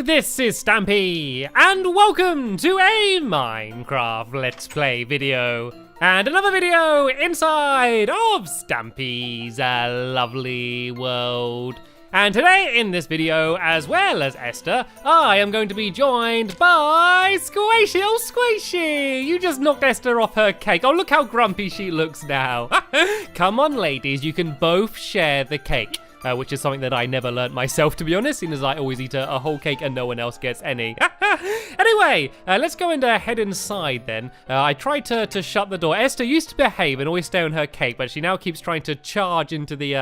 this is Stampy, and welcome to a Minecraft Let's Play video. And another video inside of Stampy's lovely world. And today in this video, as well as Esther, I am going to be joined by Squishy. Oh, Squishy! You just knocked Esther off her cake. Oh, look how grumpy she looks now. Come on, ladies, you can both share the cake. Which is something that I never learnt myself, to be honest, seeing as I always eat a whole cake and no one else gets any. Anyway, let's go and head inside then. I tried to shut the door. Esther used to behave and always stay on her cake, but she now keeps trying to charge into the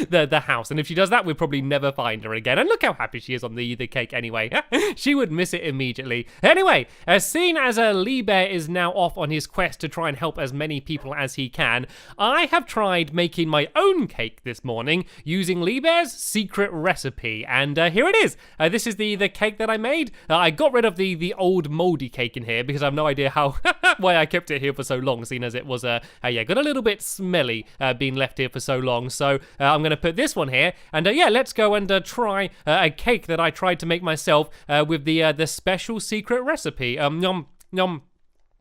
the house. And if she does that, we'll probably never find her again. And look how happy she is on the cake anyway. She would miss it immediately. Anyway, seeing as Lee Bear is now off on his quest to try and help as many people as he can, I have tried making my own cake this morning using Lee Bear's secret recipe, and here it is. This is the cake that I made. I got rid of the old moldy cake in here because I have no idea how why I kept it here for so long, seeing as it was got a little bit smelly being left here for so long. So I'm gonna put this one here, and let's go and try a cake that I tried to make myself with the special secret recipe. Nom nom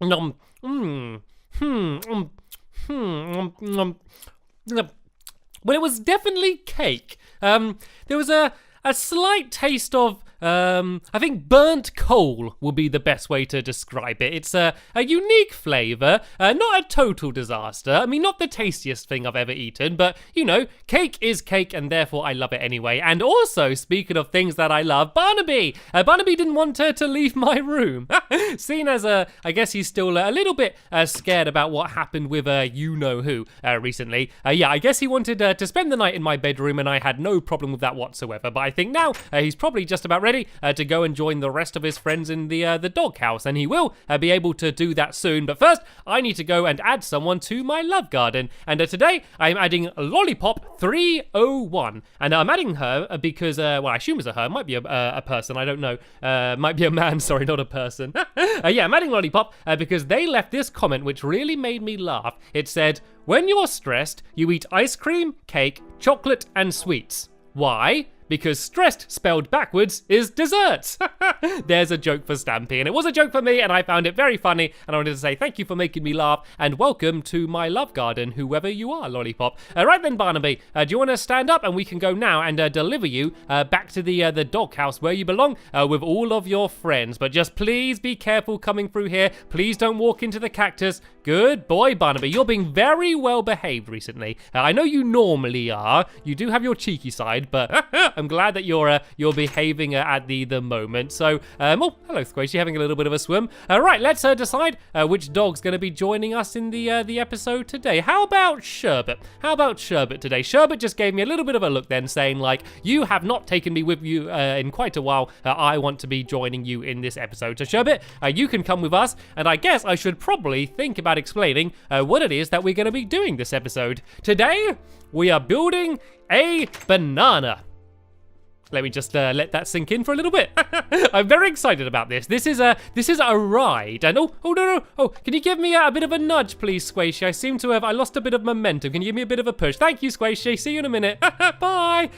nom. Well, it was definitely cake. There was a slight taste of, I think burnt coal would be the best way to describe it. It's a unique flavour, not a total disaster. I mean, not the tastiest thing I've ever eaten, but, you know, cake is cake, and therefore I love it anyway. And also, speaking of things that I love, Barnaby! Barnaby didn't want her to leave my room. Seeing as, I guess he's still a little bit scared about what happened with you-know-who recently. I guess he wanted to spend the night in my bedroom, and I had no problem with that whatsoever. But I think now he's probably just about ready to go and join the rest of his friends in the doghouse, and he will be able to do that soon. But first, I need to go and add someone to my love garden, and today I'm adding Lollipop 301, and I'm adding her because, well, I assume it's a her, it might be a person, I don't know, might be a man, sorry, not a person. I'm adding Lollipop because they left this comment which really made me laugh. It said, "When you're stressed, you eat ice cream, cake, chocolate, and sweets. Why? Because stressed spelled backwards is dessert." There's a joke for Stampy, and it was a joke for me, and I found it very funny, and I wanted to say thank you for making me laugh, and welcome to my love garden, whoever you are, Lollipop. Right then, Barnaby, do you want to stand up, and we can go now and deliver you back to the doghouse where you belong with all of your friends. But just please be careful coming through here. Please don't walk into the cactus. Good boy, Barnaby. You're being very well behaved recently. I know you normally are. You do have your cheeky side, but I'm glad that you're behaving at the moment. So, oh, hello, Squishy, having a little bit of a swim. Right, let's decide which dog's going to be joining us in the episode today. How about Sherbet? How about Sherbet today? Sherbet just gave me a little bit of a look then, saying like, you have not taken me with you in quite a while. I want to be joining you in this episode. So, Sherbet, you can come with us, and I guess I should probably think about explaining what it is that we're going to be doing this episode. Today, we are building a banana. Let me just let that sink in for a little bit. I'm very excited about this. This is a ride. And oh, can you give me a bit of a nudge, please, Squishy? I lost a bit of momentum. Can you give me a bit of a push? Thank you, Squishy. See you in a minute. Bye.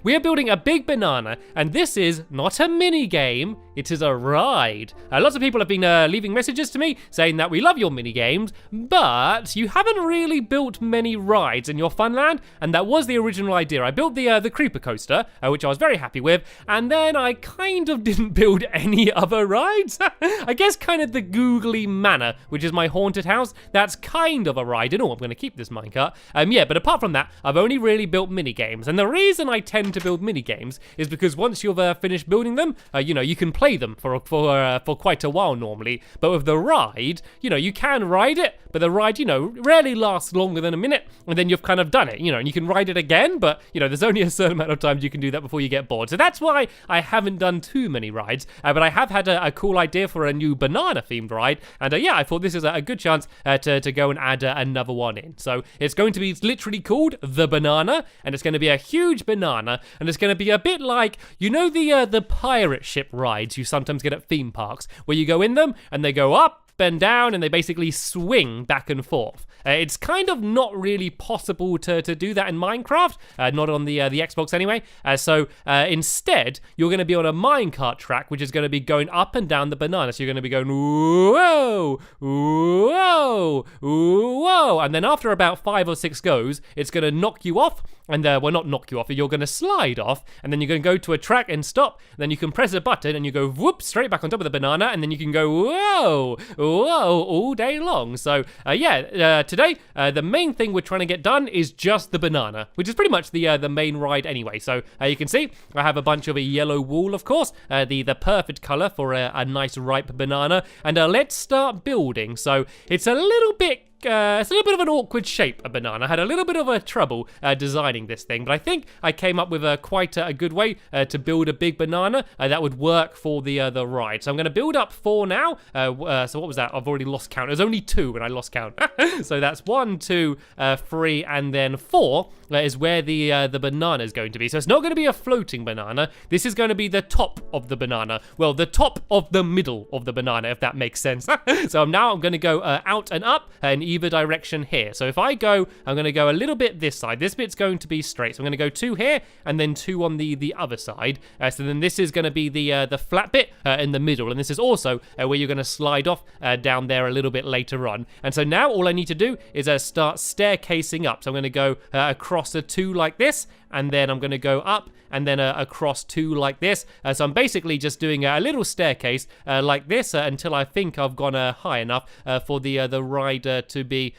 We are building a big banana, and this is not a mini game. It is a ride. Lots of people have been leaving messages to me saying that we love your mini games, but you haven't really built many rides in your Funland, and that was the original idea. I built the creeper coaster, which I was very happy with, and then I kind of didn't build any other rides. I guess kind of the Googly Manor, which is my haunted house, that's kind of a ride. And I'm going to keep this minecart. But apart from that, I've only really built mini games, and the reason I tend to build mini games is because once you've finished building them, you can play them for quite a while normally. But with the ride, you can ride it, but the ride, rarely lasts longer than a minute, and then you've kind of done it, and you can ride it again, but there's only a certain amount of times you can do that before you get bored. So that's why I haven't done too many rides, but I have had a cool idea for a new banana themed ride, and I thought this is a good chance to go and add another one in. So it's going to be literally called the banana, and it's going to be a huge banana, and it's going to be a bit like, the pirate ship rides you sometimes get at theme parks, where you go in them and they go up and down, and they basically swing back and forth. It's kind of not really possible to do that in Minecraft, not on the Xbox anyway. So instead, you're going to be on a minecart track, which is going to be going up and down the banana. So you're going to be going whoa, whoa, whoa, and then after about 5 or 6 goes, it's going to knock you off. And well, not knock you off, you're going to slide off, and then you're going to go to a track and stop. Then you can press a button and you go whoop straight back on top of the banana, and then you can go whoa, whoa all day long. So today the main thing we're trying to get done is just the banana, which is pretty much the main ride anyway. So you can see I have a bunch of a yellow wool, of course, the perfect color for a nice ripe banana. And let's start building. So it's a little bit of an awkward shape, a banana. I had a little bit of a trouble designing this thing, but I think I came up with quite a good way to build a big banana that would work for the ride. So I'm going to build up 4 now. So what was that? I've already lost count. It was only 2 when I lost count. So that's 1, 2, 3, and then 4 is where the banana is going to be. So it's not going to be a floating banana. This is going to be the top of the banana. Well, the top of the middle of the banana, if that makes sense. So I'm going to go out and up in either direction here. So if I go, I'm going to go a little bit this side. This bit's going to be straight. So I'm going to go 2 here and then 2 on the other side. So then this is going to be the flat bit in the middle. And this is also where you're going to slide off down there a little bit later on. And so now all I need to do is start staircasing up. So I'm going to go across a 2 like this, and then I'm going to go up and then across 2 like this. So I'm basically just doing a little staircase like this until I think I've gone high enough for the ride to be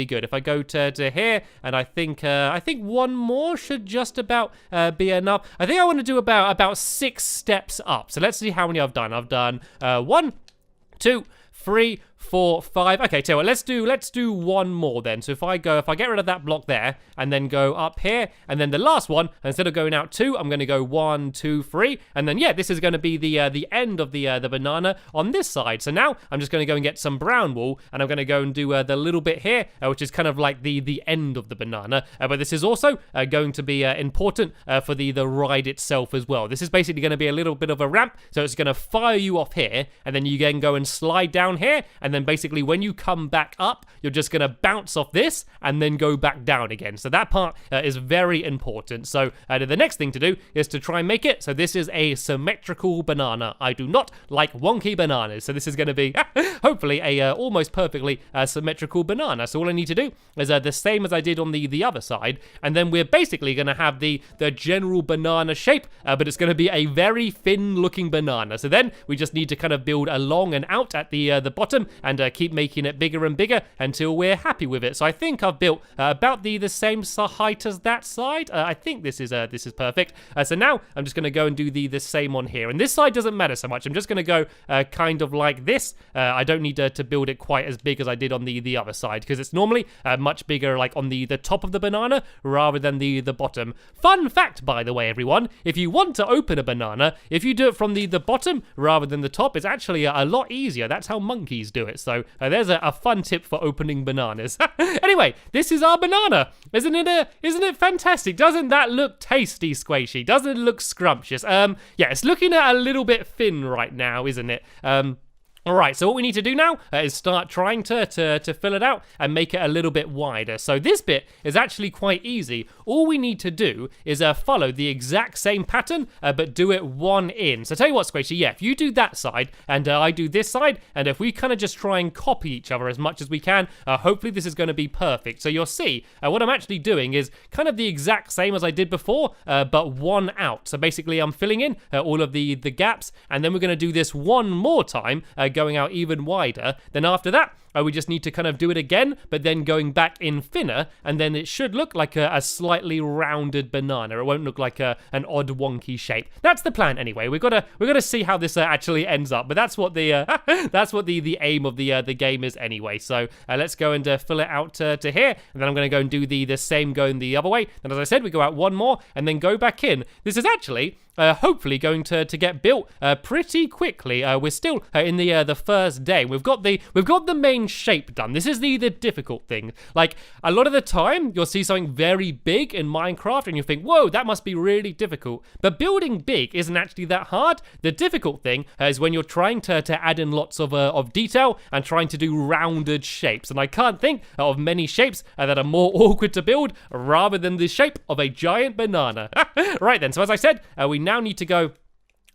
good. If I go to here, and I think 1 more should just about be enough. I think I want to do about 6 steps up. So let's see how many I've done. I've done 1, 2, 3, 4, 5. Okay, tell you what, let's do 1 more then. So if I get rid of that block there and then go up here, and then the last one, instead of going out 2, I'm going to go 1, 2, 3, and then this is going to be the end of the banana on this side. So now I'm just going to go and get some brown wool, and I'm going to go and do the little bit here, which is kind of like the end of the banana. But this is also going to be important for the ride itself as well. This is basically going to be a little bit of a ramp, so it's going to fire you off here, and then you can go and slide down here, and then basically when you come back up, you're just going to bounce off this and then go back down again. So that part is very important. So the next thing to do is to try and make it so this is a symmetrical banana. I do not like wonky bananas, so this is going to be hopefully a almost perfectly symmetrical banana. So all I need to do is the same as I did on the other side, and then we're basically going to have the general banana shape, but it's going to be a very thin looking banana. So then we just need to kind of build along and out at the bottom, and keep making it bigger and bigger until we're happy with it. So I think I've built about the same height as that side. I think this is perfect. So now I'm just going to go and do the same on here. And this side doesn't matter so much. I'm just going to go kind of like this. I don't need to build it quite as big as I did on the other side, because it's normally much bigger like on the top of the banana rather than the bottom. Fun fact, by the way, everyone, if you want to open a banana, if you do it from the bottom rather than the top, it's actually a lot easier. That's how monkeys do it. So there's a fun tip for opening bananas. Anyway, this is our banana. Isn't it fantastic? Doesn't that look tasty, Squishy? Doesn't it look scrumptious? Yeah, it's looking a little bit thin right now, isn't it? Alright, so what we need to do now is start trying to fill it out and make it a little bit wider. So this bit is actually quite easy. All we need to do is follow the exact same pattern, but do it 1 in. So tell you what, Squishy, yeah, if you do that side and I do this side, and if we kind of just try and copy each other as much as we can, hopefully this is going to be perfect. So you'll see what I'm actually doing is kind of the exact same as I did before, but 1 out. So basically I'm filling in all of the gaps, and then we're going to do this 1 more time, going out even wider. Then after that, we just need to kind of do it again, but then going back in thinner, and then it should look like a slightly rounded banana. It won't look like an odd wonky shape. That's the plan anyway. We've got to see how this actually ends up, but that's what the aim of the game is anyway. So let's go and fill it out to here, and then I'm going to go and do the same going the other way. And as I said, we go out 1 more and then go back in. This is actually hopefully going to get built pretty quickly. We're still in the first day. We've got the main shape done. This is the difficult thing. Like, a lot of the time, you'll see something very big in Minecraft and you think, whoa, that must be really difficult. But building big isn't actually that hard. The difficult thing is when you're trying to add in lots of detail and trying to do rounded shapes. And I can't think of many shapes that are more awkward to build rather than the shape of a giant banana. Right then, so as I said, we now need to go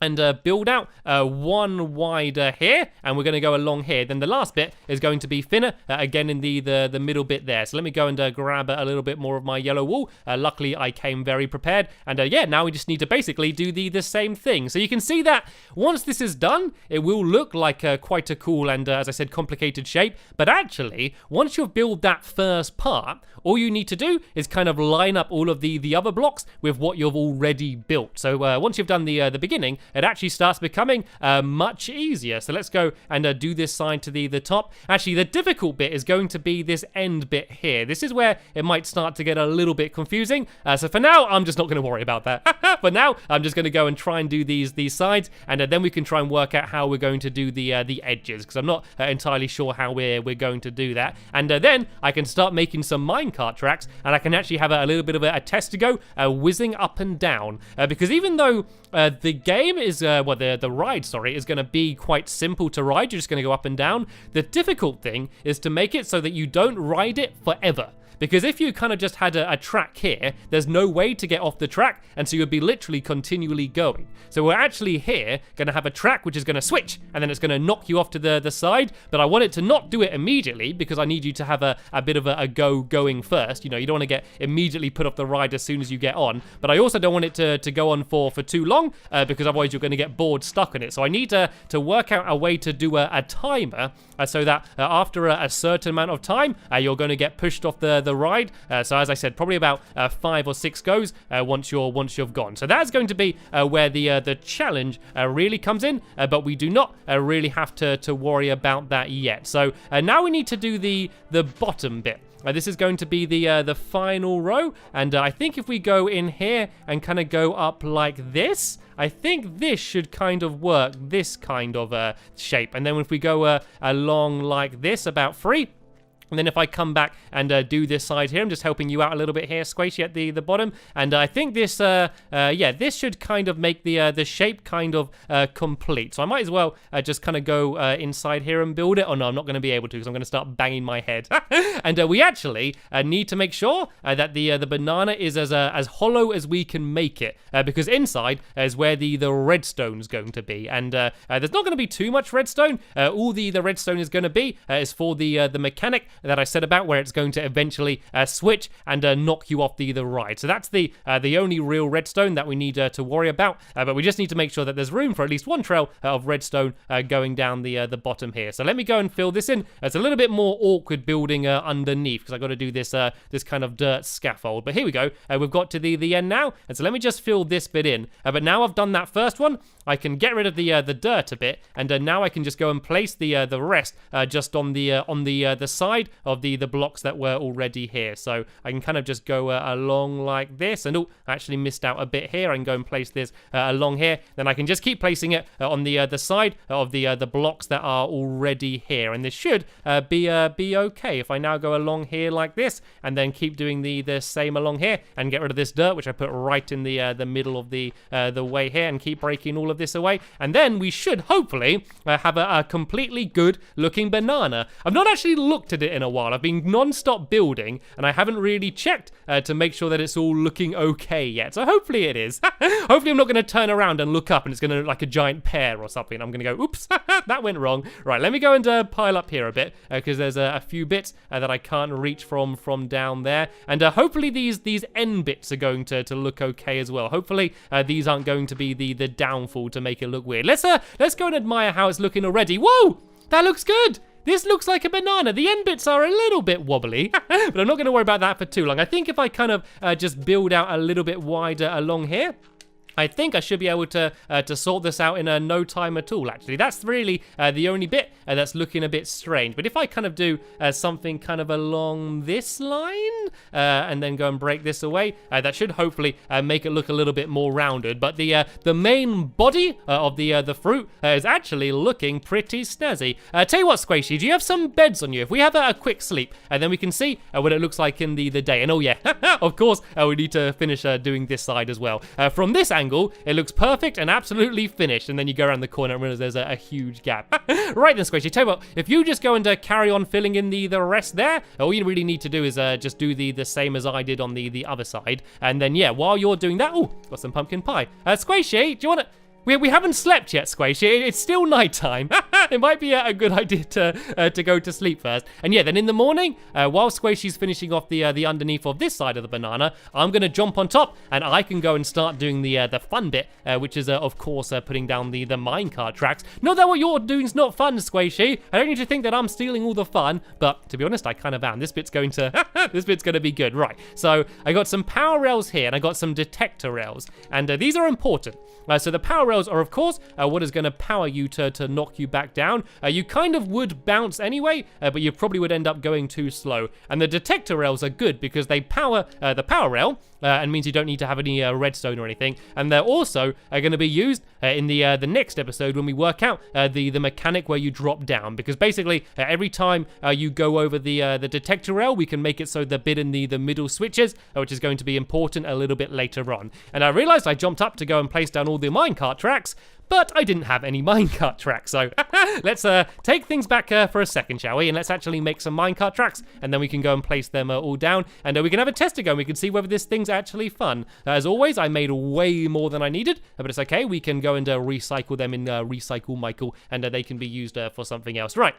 and build out one wider here, and we're going to go along here. Then the last bit is going to be thinner, again in the middle bit there. So let me go and grab a little bit more of my yellow wool. Luckily, I came very prepared, and yeah, now we just need to basically do the same thing. So you can see that once this is done, it will look like quite a cool and, as I said, complicated shape. But actually, once you've built that first part, all you need to do is kind of line up all of the other blocks with what you've already built. So once you've done the beginning, it actually starts becoming much easier. So let's go and do this side to the top. Actually, the difficult bit is going to be this end bit here. This is where it might start to get a little bit confusing. So for now, I'm just not going to worry about that. For now, I'm just going to go and try and do these sides, and then we can try and work out how we're going to do the edges, because I'm not entirely sure how we're going to do that. And then I can start making some minecart tracks, and I can actually have a little bit of a test to go, whizzing up and down. Because even though the game is, the ride, sorry, is going to be quite simple to ride, you're just going to go up and down. The difficult thing is to make it so that you don't ride it forever. Because if you kind of just had a track here, there's no way to get off the track, and so you'd be literally continually going. So we're actually here going to have a track which is going to switch, and then it's going to knock you off to the side, but I want it to not do it immediately, because I need you to have a bit of a go going first. You know, you don't want to get immediately put off the ride as soon as you get on, but I also don't want it to go on for too long, because otherwise you're going to get bored stuck on it. So I need to work out a way to do a timer, so that after a certain amount of time, you're going to get pushed off the ride. So as I said, probably about 5 or 6 goes once you've gone. So that's going to be where the challenge really comes in, but we do not really have to worry about that yet. So now we need to do the bottom bit. This is going to be the final row, and I think if we go in here and kind of go up like this, I think this should kind of work, this kind of shape. And then if we go along like this, about 3, and then if I come back and do this side here, I'm just helping you out a little bit here, Squishy, at the bottom. And I think this, yeah, this should kind of make the shape kind of complete. So I might as well just kind of go inside here and build it. Oh no, I'm not going to be able to, because I'm going to start banging my head. And we actually need to make sure that the banana is as hollow as we can make it, because inside is where the redstone's going to be. And there's not going to be too much redstone. All the redstone is going to be is for the mechanic that I said about, where it's going to eventually switch and knock you off the ride. So that's the only real redstone that we need to worry about. But we just need to make sure that there's room for at least one trail of redstone going down the bottom here. So let me go and fill this in. It's a little bit more awkward building underneath, because I've got to do this this kind of dirt scaffold. But here we go. We've got to the end now. And so let me just fill this bit in. But now I've done that first one, I can get rid of the dirt a bit, and now I can just go and place the rest just on the side of the blocks that were already here. So I can kind of just go along like this, and oh, I actually missed out a bit here. I can go and place this along here. Then I can just keep placing it on the side of the blocks that are already here, and this should be okay. If I now go along here like this, and then keep doing the same along here, and get rid of this dirt, which I put right in the middle of the way here, and keep breaking all of this away, and then we should hopefully have a completely good looking banana. I've not actually looked at it in a while. I've been non-stop building, and I haven't really checked to make sure that it's all looking okay yet. So hopefully it is. Hopefully I'm not going to turn around and look up and it's going to look like a giant pear or something. I'm going to go, oops, that went wrong. Right, let me go and pile up here a bit, because there's a few bits that I can't reach from down there. And hopefully these end bits are going to look okay as well. Hopefully these aren't going to be the downfall to make it look weird. Let's go and admire how it's looking already. Whoa, that looks good. This looks like a banana. The end bits are a little bit wobbly, but I'm not going to worry about that for too long. I think if I kind of just build out a little bit wider along here, I think I should be able to sort this out in no time at all, actually. That's really the only bit that's looking a bit strange. But if I kind of do something kind of along this line and then go and break this away, that should hopefully make it look a little bit more rounded. But the main body of the fruit is actually looking pretty snazzy. Tell you what, Squishy, do you have some beds on you? If we have a quick sleep, and then we can see what it looks like in the day. And oh yeah, of course, we need to finish doing this side as well. From this angle, it looks perfect and absolutely finished, and then you go around the corner and realize there's a huge gap. Right then, Squishy, tell you what, if you just go and carry on filling in the rest there, all you really need to do is just do the same as I did on the other side, and then yeah, while you're doing that, oh, got some pumpkin pie. Squishy, do you want to... We haven't slept yet, Squishy. It's still nighttime. It might be a good idea to go to sleep first. And yeah, then in the morning, while Squishy's finishing off the underneath of this side of the banana, I'm gonna jump on top and I can go and start doing the fun bit, which is of course putting down the minecart tracks. Not that what you're doing's not fun, Squishy. I don't need to think that I'm stealing all the fun, but to be honest, I kind of am. This bit's going to be good, right? So I got some power rails here and I got some detector rails, and these are important. So the power rails are, of course, what is going to power you to knock you back down. You kind of would bounce anyway, but you probably would end up going too slow. And the detector rails are good because they power the power rail, and means you don't need to have any redstone or anything. And they're also going to be used in the next episode when we work out the mechanic where you drop down. Because basically, every time you go over the detector rail, we can make it so the bit in the middle switches, which is going to be important a little bit later on. And I realized I jumped up to go and place down all the minecart tracks, but I didn't have any minecart tracks, so let's take things back for a second, shall we? And let's actually make some minecart tracks, and then we can go and place them all down, and we can have a test to go, and we can see whether this thing's actually fun. As always, I made way more than I needed, but it's okay. We can go and recycle them in Recycle Michael, and they can be used for something else. Right.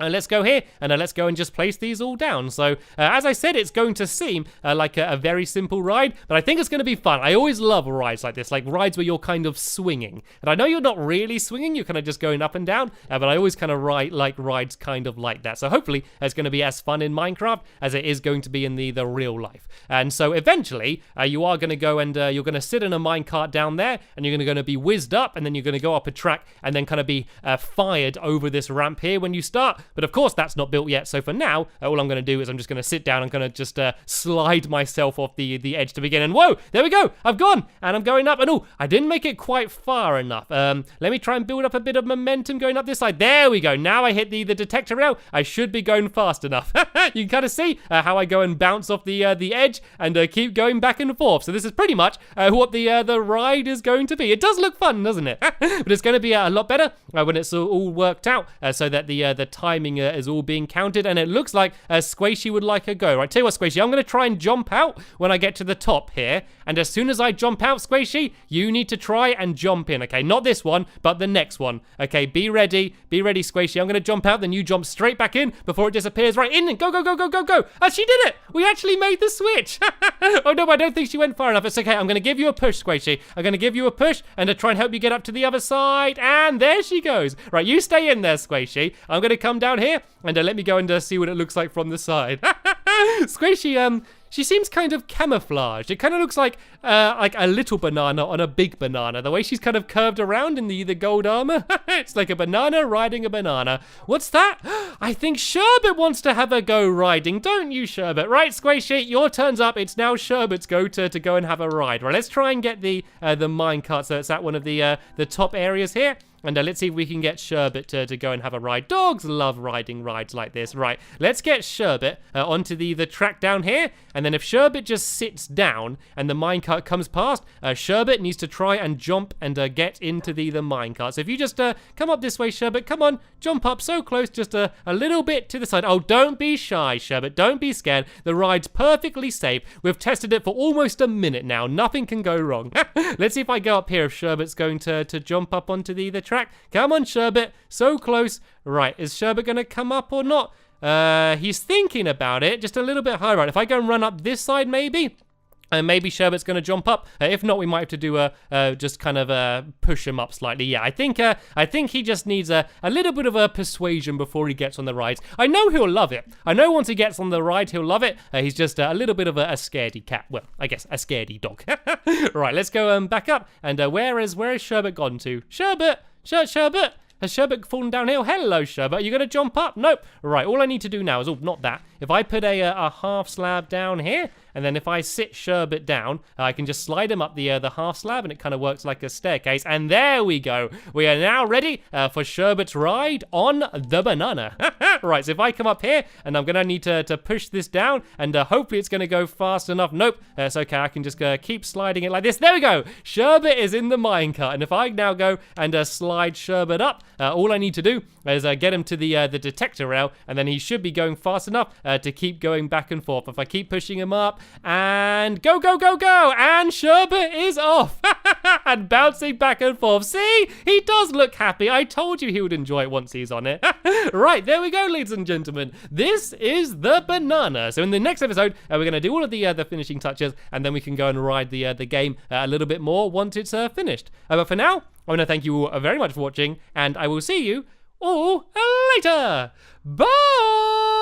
Let's go here, and let's go and just place these all down. So, as I said, it's going to seem like a very simple ride, but I think it's going to be fun. I always love rides like this, like rides where you're kind of swinging. And I know you're not really swinging, you're kind of just going up and down, but I always kind of like rides kind of like that. So hopefully, it's going to be as fun in Minecraft as it is going to be in the real life. And so eventually, you are going to go and you're going to sit in a minecart down there, and you're going to be whizzed up, and then you're going to go up a track, and then kind of be fired over this ramp here when you start. But of course, that's not built yet. So for now, all I'm going to do is I'm just going to sit down. I'm going to just slide myself off the edge to begin. And whoa, there we go. I've gone and I'm going up. And oh, I didn't make it quite far enough. Let me try and build up a bit of momentum going up this side. There we go. Now I hit the detector rail. I should be going fast enough. You can kind of see how I go and bounce off the edge and keep going back and forth. So this is pretty much what the ride is going to be. It does look fun, doesn't it? But it's going to be a lot better when it's all worked out, so that the timing is all being counted, and it looks like Squishy would like a go. Right, tell you what, Squishy, I'm going to try and jump out when I get to the top here, and as soon as I jump out, Squishy, you need to try and jump in, okay? Not this one, but the next one. Okay, be ready, Squishy. I'm going to jump out, then you jump straight back in before it disappears. Right, in, go, go, go, go, go, go. Oh, she did it. We actually made the switch. Oh, no, I don't think she went far enough. It's okay. I'm going to give you a push, Squishy. I'm going to give you a push and to try and help you get up to the other side, and there she goes. Right, you stay in there, Squishy. I'm going to come down here, and let me go and see what it looks like from the side. Squishy, she seems kind of camouflaged. It kind of looks like a little banana on a big banana. The way she's kind of curved around in the gold armor. It's like a banana riding a banana. What's that? I think Sherbet wants to have a go riding, don't you, Sherbet? Right, Squishy, your turn's up. It's now Sherbet's go to go and have a ride. Right, let's try and get the minecart so it's at one of the top areas here. And let's see if we can get Sherbet to go and have a ride. Dogs love riding rides like this. Right, let's get Sherbet onto the track down here. And then if Sherbet just sits down and the minecart comes past, Sherbet needs to try and jump and get into the minecart. So if you just come up this way, Sherbet, come on, jump up so close, just a little bit to the side. Oh, don't be shy, Sherbet. Don't be scared. The ride's perfectly safe. We've tested it for almost a minute now. Nothing can go wrong. Let's see if I go up here, if Sherbet's going to jump up onto the track. Come on, Sherbet. So close. Right, is Sherbet going to come up or not? He's thinking about it. Just a little bit higher. Right, if I go and run up this side, maybe. And maybe Sherbet's going to jump up. If not, we might have to do just kind of push him up slightly. Yeah, I think he just needs a little bit of a persuasion before he gets on the ride. I know he'll love it. I know once he gets on the ride, he'll love it. He's just a little bit of a scaredy cat. Well, I guess a scaredy dog. Right, let's go back up. And where is Sherbet gone to? Sherbet! Sherbet! Has Sherbet fallen downhill? Hello, Sherbet. Are you going to jump up? Nope. Right, all I need to do now is, not that. If I put a half slab down here, and then if I sit Sherbet down, I can just slide him up the half slab, and it kind of works like a staircase. And there we go. We are now ready for Sherbet's ride on the banana. Right, so if I come up here, and I'm going to need to push this down, and hopefully it's going to go fast enough. Nope, it's okay. I can just keep sliding it like this. There we go. Sherbet is in the minecart. And if I now go and slide Sherbet up, all I need to do is get him to the detector rail, and then he should be going fast enough to keep going back and forth. If I keep pushing him up, and go, go, go, go, and Sherbet is off, and bouncing back and forth. See, he does look happy. I told you he would enjoy it once he's on it. Right, there we go, ladies and gentlemen. This is the banana. So in the next episode, we're going to do all of the finishing touches, and then we can go and ride the game a little bit more once it's finished. But for now, I want to thank you all very much for watching, and I will see you all later. Bye!